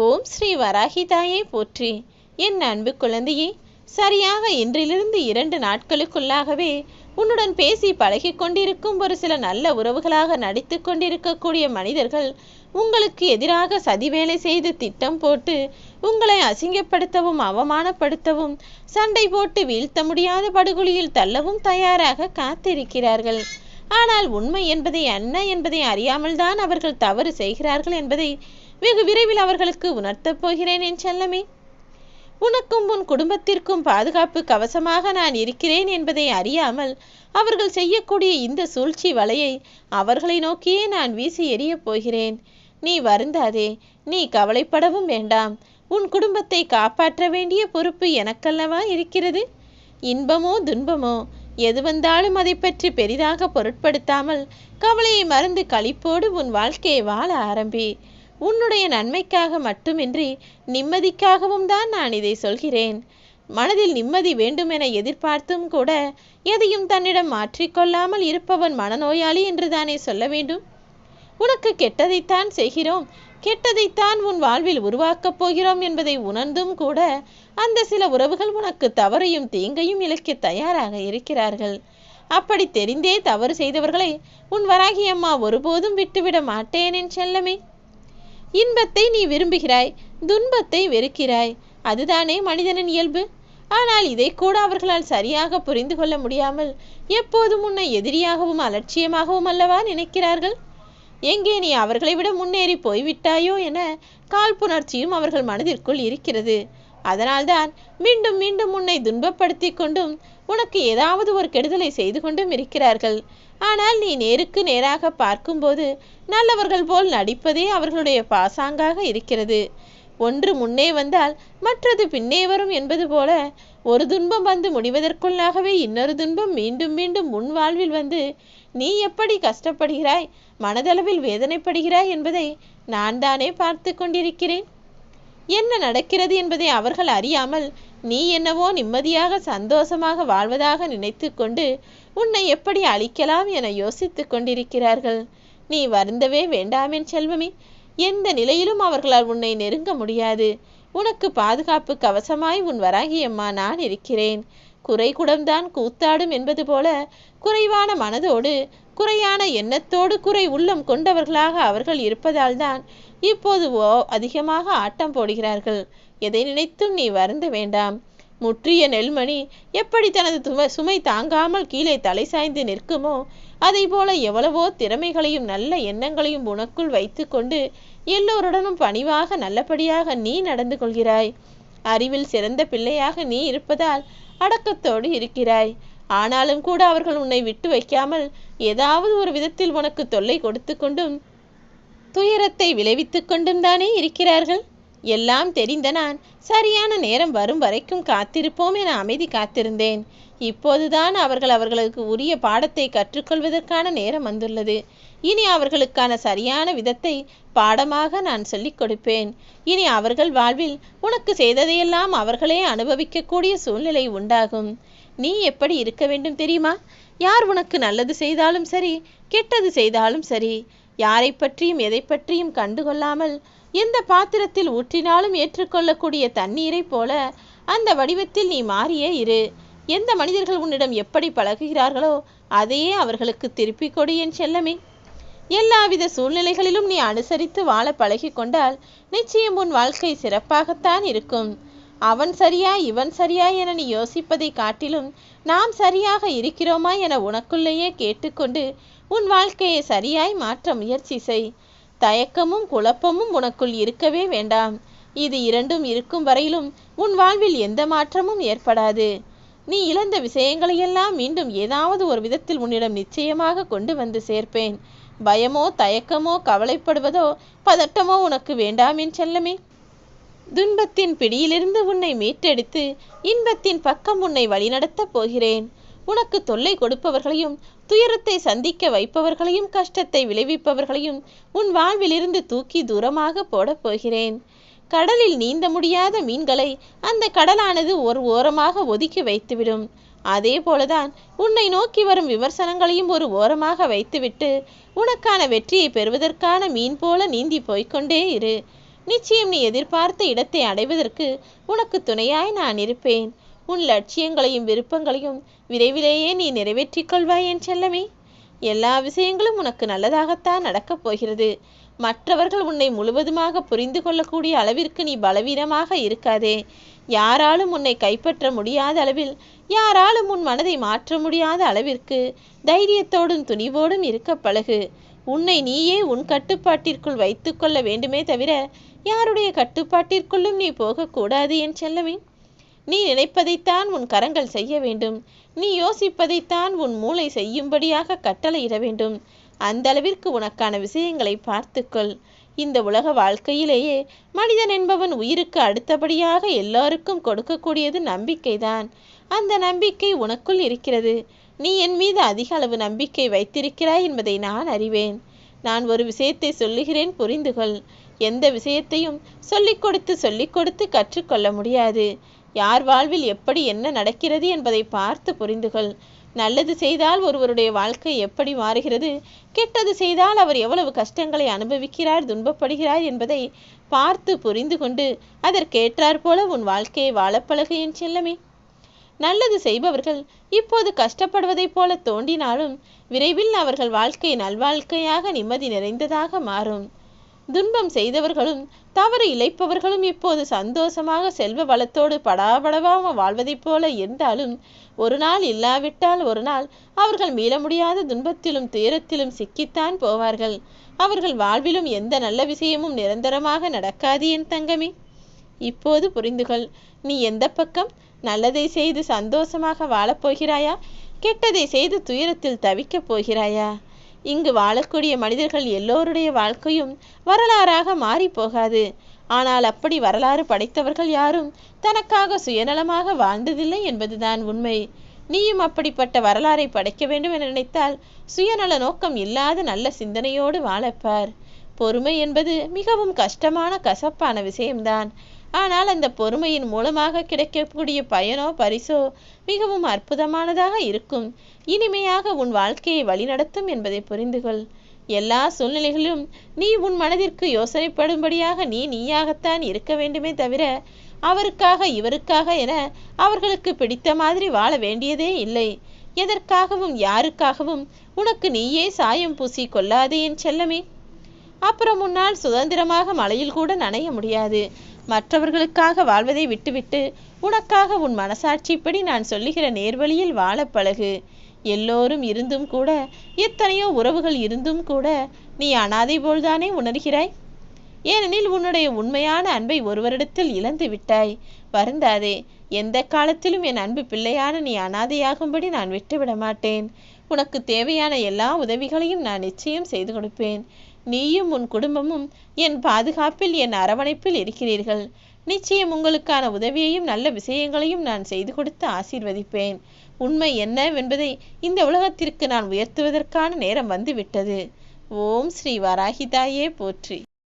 ஓம் ஸ்ரீ வராகி தாயை போற்றி. என் அன்பு குழந்தையே, சரியாக இன்றிலிருந்து 2 நாட்களுக்குள்ளாகவே உன்னுடன் பேசி பழகி கொண்டிருக்கும் ஒரு சில நல்ல உறவுகளாக நடித்து கொண்டிருக்கக்கூடிய மனிதர்கள் உங்களுக்கு எதிராக சதிவேலை செய்து திட்டம் போட்டு உங்களை அசிங்கப்படுத்தவும் அவமானப்படுத்தவும் சண்டை போட்டு வீழ்த்த முடியாத படுகொலியில் தள்ளவும் தயாராக காத்திருக்கிறார்கள். ஆனால் உண்மை என்பதை என்ன என்பதை அறியாமல் தான் அவர்கள் தவறு செய்கிறார்கள் என்பதை வெகு விரைவில் அவர்களுக்கு உணர்த்தப் போகிறேன் என் செல்லமே. உனக்கும் உன் குடும்பத்திற்கும் பாதுகாப்பு கவசமாக நான் இருக்கிறேன் என்பதை அறியாமல் அவர்கள் செய்யக்கூடிய இந்த சூழ்ச்சி வலையை அவர்களை நோக்கியே நான் வீசி எறியப் போகிறேன். நீ வருந்தாதே, நீ கவலைப்படவும் வேண்டாம். உன் குடும்பத்தை காப்பாற்ற வேண்டிய பொறுப்பு எனக்கல்லவா இருக்கிறது. இன்பமோ துன்பமோ எது வந்தாலும் அதை பற்றி பெரிதாக பொருட்படுத்தாமல் கவலையை மறந்து களிப்போடு உன் வாழ்க்கையை வாழ ஆரம்பி. உன்னுடைய நன்மைக்காக மட்டுமின்றி நிம்மதிக்காகவும் தான் நான் இதை சொல்கிறேன். மனதில் நிம்மதி வேண்டுமென எதிர்பார்த்தும் கூட எதையும் தன்னிடம் மாற்றிக்கொள்ளாமல் இருப்பவன் மனநோயாளி என்று தானே சொல்ல வேண்டும். உனக்கு கெட்டதைத்தான் செய்கிறோம், கெட்டதைத்தான் உன் வாழ்வில் உருவாக்கப் போகிறோம் என்பதை உணர்ந்தும் கூட அந்த சில உறவுகள் உனக்கு தவறையும் தீங்கையும் இழைக்க தயாராக இருக்கிறார்கள். அப்படி தெரிந்தே தவறு செய்தவர்களை உன் வராகி அம்மா ஒருபோதும் விட்டுவிட மாட்டேன் என் செல்லமே. இன்பத்தை நீ விரும்புகிறாய், துன்பத்தை வெறுக்கிறாய், அதுதானே மனிதனின் இயல்பு. ஆனால் இதை கூட அவர்களால் சரியாக புரிந்து கொள்ள முடியாமல் எப்போதும் உன்னை எதிரியாகவும் அலட்சியமாகவும் அல்லவா நினைக்கிறார்கள். எங்கே நீ அவர்களை விட முன்னேறி போய்விட்டாயோ என காழ்ப்புணர்ச்சியும் அவர்கள் மனதிற்குள் இருக்கிறது. அதனால்தான் மீண்டும் மீண்டும் உன்னை துன்பப்படுத்தி கொண்டும் உனக்கு ஏதாவது ஒரு கெடுதலை செய்து கொண்டும் இருக்கிறார்கள். ஆனால் நீ நேருக்கு நேராக பார்க்கும்போது நல்லவர்கள் போல் நடிப்பதே அவர்களுடைய பாசாங்காக இருக்கிறது. ஒன்று முன்னே வந்தால் மற்றது பின்னே வரும் என்பது போல ஒரு துன்பம் வந்து முடிவதற்குள்ளாகவே இன்னொரு துன்பம் மீண்டும் மீண்டும் முன் வாழ்வில் வந்து நீ எப்படி கஷ்டப்படுகிறாய், மனதளவில் வேதனைப்படுகிறாய் என்பதை நான் தானே பார்த்து கொண்டிருக்கிறேன். என்ன நடக்கிறது என்பதை அவர்கள் அறியாமல் நீ என்னவோ நிம்மதியாக சந்தோஷமாக வாழ்வதாக நினைத்து கொண்டு உன்னை எப்படி அழிக்கலாம் என யோசித்து கொண்டிருக்கிறார்கள். நீ வருந்தவே வேண்டாமென் செல்வமே. எந்த நிலையிலும் அவர்களால் உன்னை நெருங்க முடியாது. உனக்கு பாதுகாப்பு கவசமாய் உன் வராகி அம்மா நான் இருக்கிறேன். குறை குடம்தான் கூத்தாடும் என்பது போல குறைவான மனதோடு குறையான எண்ணத்தோடு குறை உள்ளம் கொண்டவர்களாக அவர்கள் இருப்பதால் தான் இப்போது அதிகமாக ஆட்டம் போடுகிறார்கள். எதை நினைத்தும் நீ வருந்த வேண்டாம். முற்றிய நெல்மணி எப்படி தனது சுமை தாங்காமல் கீழே தலை சாய்ந்து நிற்குமோ அதை போல எவ்வளவோ திறமைகளையும் நல்ல எண்ணங்களையும் உனக்குள் வைத்து கொண்டு எல்லோருடனும் பணிவாக நல்லபடியாக நீ நடந்து கொள்கிறாய். அறிவில் சிறந்த பிள்ளையாக நீ இருப்பதால் அடக்கத்தோடு இருக்கிறாய். ஆனாலும் கூட அவர்கள் உன்னை விட்டு வைக்காமல் ஏதாவது ஒரு விதத்தில் உனக்கு தொல்லை கொடுத்து கொண்டும் துயரத்தை விளைவித்து கொண்டும் தானே இருக்கிறார்கள். எல்லாம் தெரிந்த நான் சரியான நேரம் வரும் வரைக்கும் காத்திருப்போம் என அமைதி காத்திருந்தேன். இப்போதுதான் அவர்களுக்கு உரிய பாடத்தை கற்றுக்கொள்வதற்கான நேரம் வந்துள்ளது. இனி அவர்களுக்கான சரியான விதத்தை பாடமாக நான் சொல்லிக் கொடுப்பேன். இனி அவர்கள் வாழ்வில் உனக்கு செய்ததையெல்லாம் அவர்களே அனுபவிக்கக்கூடிய சூழ்நிலை உண்டாகும். நீ எப்படி இருக்க வேண்டும் தெரியுமா? யார் உனக்கு நல்லது செய்தாலும் சரி, கெட்டது செய்தாலும் சரி, யாரை பற்றியும் எதை பற்றியும் கண்டுகொள்ளாமல் எந்த பாத்திரத்தில் ஊற்றினாலும் ஏற்றுக்கொள்ளக்கூடிய தண்ணீரை போல அந்த வடிவத்தில் நீ மாறியே இரு. எந்த மனிதர்கள் உன்னிடம் எப்படி பழகுகிறார்களோ அதையே அவர்களுக்கு திருப்பி கொடு என் செல்லமே. எல்லாவித சூழ்நிலைகளிலும் நீ அனுசரித்து வாழ பழகி கொண்டால் நிச்சயம் உன் வாழ்க்கை சிறப்பாகத்தான் இருக்கும். அவன் சரியா இவன் சரியா என நீ யோசிப்பதை காட்டிலும் நாம் சரியாக இருக்கிறோமா என உனக்குள்ளேயே கேட்டுக்கொண்டு உன் வாழ்க்கையை சரியாய் மாற்ற முயற்சி செய். தயக்கமும் குழப்பமும் உனக்குள் இருக்கவே வேண்டாம். இது இரண்டும் இருக்கும் வரையிலும் உன் வாழ்வில் எந்த மாற்றமும் ஏற்படாது. நீ இழந்த விஷயங்களையெல்லாம் மீண்டும் ஏதாவது ஒரு விதத்தில் உன்னிடம் நிச்சயமாக கொண்டு வந்து சேர்ப்பேன். பயமோ தயக்கமோ கவலைப்படுவதோ பதட்டமோ உனக்கு வேண்டாம் என் செல்லமே. துன்பத்தின் பிடியிலிருந்து உன்னை மீட்டெடுத்து இன்பத்தின் பக்கம் உன்னை வழிநடத்தப் போகிறேன். உனக்கு தொல்லை கொடுப்பவர்களையும் துயரத்தை சந்திக்க வைப்பவர்களையும் கஷ்டத்தை விளைவிப்பவர்களையும் உன் வாழ்விலிருந்து தூக்கி தூரமாக போடப் போகிறேன். கடலில் நீந்த முடியாத மீன்களை அந்த கடலானது ஒரு ஓரமாக ஒதுக்கி வைத்துவிடும். அதே போலதான் உன்னை நோக்கி வரும் விமர்சனங்களையும் ஒரு ஓரமாக வைத்துவிட்டு உனக்கான வெற்றியை பெறுவதற்கான மீன் போல நீந்தி போய்கொண்டே இரு. நிச்சயம் நீ எதிர்பார்த்த இடத்தை அடைவதற்கு உனக்கு துணையாய் நான் இருப்பேன். உன் லட்சியங்களையும் விருப்பங்களையும் விரைவிலேயே நீ நிறைவேற்றிக் கொள்வாய் என் செல்லமே. எல்லா விஷயங்களும் உனக்கு நல்லதாகத்தான் நடக்கப் போகிறது. மற்றவர்கள் உன்னை முழுவதுமாக புரிந்து கொள்ளக்கூடிய அளவிற்கு நீ பலவீனமாக இருக்காதே. யாராலும் உன்னை கைப்பற்ற முடியாத அளவில், யாராலும் உன் மனதை மாற்ற முடியாத அளவிற்கு தைரியத்தோடும் துணிவோடும் இருக்க பழகு. உன்னை நீயே உன் கட்டுப்பாட்டிற்குள் வைத்து கொள்ள வேண்டுமே தவிர யாருடைய கட்டுப்பாட்டிற்குள்ளும் நீ போகக்கூடாது என் செல்லமே. நீ நினைப்பதைத்தான் உன் கரங்கள் செய்ய வேண்டும். நீ யோசிப்பதைத்தான் உன் மூளை செய்யும்படியாக கட்டளையிட வேண்டும். அந்த அளவிற்கு உனக்கான விஷயங்களை பார்த்துக்கொள். இந்த உலக வாழ்க்கையிலேயே மனிதன் என்பவன் உயிருக்கு அடுத்தபடியாக எல்லோருக்கும் கொடுக்கக்கூடியது நம்பிக்கைதான். அந்த நம்பிக்கை உனக்குள் இருக்கிறது. நீ என் மீது அதிக அளவு நம்பிக்கை வைத்திருக்கிறாய் என்பதை நான் அறிவேன். நான் ஒரு விஷயத்தை சொல்லுகிறேன், புரிந்துகொள். எந்த விஷயத்தையும் சொல்லிக் கொடுத்து கற்றுக்கொள்ள முடியாது. யார் வாழ்வில் எப்படி என்ன நடக்கிறது என்பதை பார்த்து புரிந்துகொள். நல்லது செய்தால் ஒருவருடைய வாழ்க்கை எப்படி மாறுகிறது, கெட்டது செய்தால் அவர் எவ்வளவு கஷ்டங்களை அனுபவிக்கிறார், துன்பப்படுகிறார் என்பதை பார்த்து புரிந்து கொண்டு அதற்கேற்றாற் போல உன் வாழ்க்கையை வாழப்பழகு என் செல்லமே. நல்லது செய்பவர்கள் இப்போது கஷ்டப்படுவதைப் போல தோன்றினாலும் விரைவில் அவர்கள் வாழ்க்கை நல்வாழ்க்கையாக நிம்மதி நிறைந்ததாக மாறும். துன்பம் செய்தவர்களும் தவறு இழைப்பவர்களும் இப்போது சந்தோஷமாக செல்வ வளத்தோடு படாபடவாக வாழ்வதைப் போல இருந்தாலும் ஒரு நாள் இல்லாவிட்டால் ஒரு நாள் அவர்கள் மீள முடியாத துன்பத்திலும் துயரத்திலும் சிக்கித்தான் போவார்கள். அவர்கள் வாழ்விலும் எந்த நல்ல விஷயமும் நிரந்தரமாக நடக்காது என் தங்கமே. இப்போது புரிந்துகொள். நீ எந்த பக்கம்? நல்லதை செய்து சந்தோஷமாக வாழப்போகிறாயா, கெட்டதை செய்து துயரத்தில் தவிக்கப் போகிறாயா? இங்கு வாழக்கூடிய மனிதர்கள் எல்லோருடைய வாழ்க்கையும் வரலாறாக மாறி போகாது. ஆனால் அப்படி வரலாறு படைத்தவர்கள் யாரும் தனக்காக சுயநலமாக வாழ்ந்ததில்லை என்பதுதான் உண்மை. நீயும் அப்படிப்பட்ட வரலாறை படைக்க வேண்டும் என நினைத்தால் சுயநல நோக்கம் இல்லாத நல்ல சிந்தனையோடு வாழப்பார். பொறுமை என்பது மிகவும் கஷ்டமான கசப்பான விஷயம்தான். ஆனால் அந்த பொறுமையின் மூலமாக கிடைக்கக்கூடிய பயனோ பரிசோ மிகவும் அற்புதமானதாக இருக்கும். இனிமையாக உன் வாழ்க்கையை வழிநடத்தும் என்பதை புரிந்துகொள். எல்லா சூழ்நிலைகளிலும் நீ உன் மனதிற்கு யோசனைப்படும்படியாக நீயாகத்தான் இருக்க வேண்டுமே தவிர அவருக்காக இவருக்காக என அவர்களுக்கு பிடித்த மாதிரி வாழ வேண்டியதே இல்லை. எதற்காகவும் யாருக்காகவும் உனக்கு நீயே சாயம் பூசி கொள்ளாதே என் செல்லமே. அப்புறம் முன்னால் சுதந்திரமாக மழையில் கூட நனைய முடியாது. மற்றவர்களுக்காக வாழ்வதை விட்டுவிட்டு உனக்காக உன் மனசாட்சிப்படி நான் சொல்லுகிற நேர்வழியில் வாழ பழகு. எல்லோரும் இருந்தும் கூட, எத்தனையோ உறவுகள் இருந்தும் கூட நீ அனாதை போல்தானே உணர்கிறாய். ஏனெனில் உன்னுடைய உண்மையான அன்பை ஒருவரிடத்தில் இழந்து விட்டாய். வருந்தாதே. எந்த காலத்திலும் என் அன்பு பிள்ளையான நீ அனாதையாகும்படி நான் விட்டுவிட மாட்டேன். உனக்கு தேவையான எல்லா உதவிகளையும் நான் நிச்சயம் செய்து கொடுப்பேன். நீயும் உன் குடும்பமும் என் பாதுகாப்பில், என் அரவணைப்பில் இருக்கிறீர்கள். நிச்சயம் உங்களுக்கான உதவியையும் நல்ல விஷயங்களையும் நான் செய்து கொடுத்து ஆசீர்வதிப்பேன். உண்மை என்னவென்பதை இந்த உலகத்திற்கு நான் உயர்த்துவதற்கான நேரம் வந்துவிட்டது. ஓம் ஸ்ரீ வராகிதாயே போற்றி.